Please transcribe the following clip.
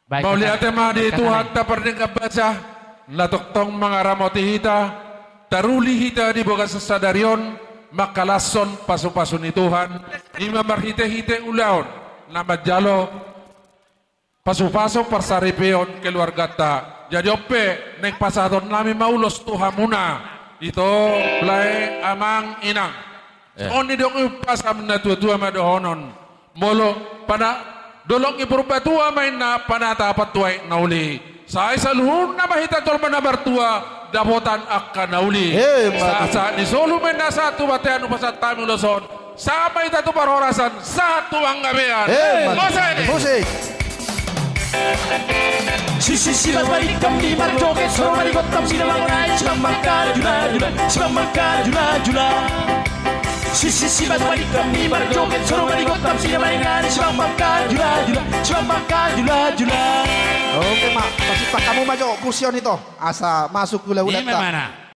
Baik, Mau lihat tema di kata Tuhan lain. tak pernah baca. Latoktong mga ramoti hita. Taruli hita di boga sasadarion. Makalason paso-paso ni Tuhan. Ima marhite-hite ulaon. Namadjalo. Paso-paso parsaripeon keluarga ta. Jadi ope. Neng pasadon nami maulos Tuhan muna. Ito belai amang inang. Oni dong upasam na tua-tua madohonon. Molo pada dolong iperbatua main na panata patuai nauli. Saya saluhun na mahita tol manabartua dapotan akan nauli. Saat di solo main na satu batean upasat tamu loson. Sama ita tu parorasan satu anggabean. Musik. Sisi balik kami marjoget soro marigot tam sinamangunay sibamangkal jula. Sisi balik kami marjoget soro marigot tam sinamangunay sibamangkal jula. Oke mak, pasti pak kamu maju kusion itu asa masuk gula Ini udah mana?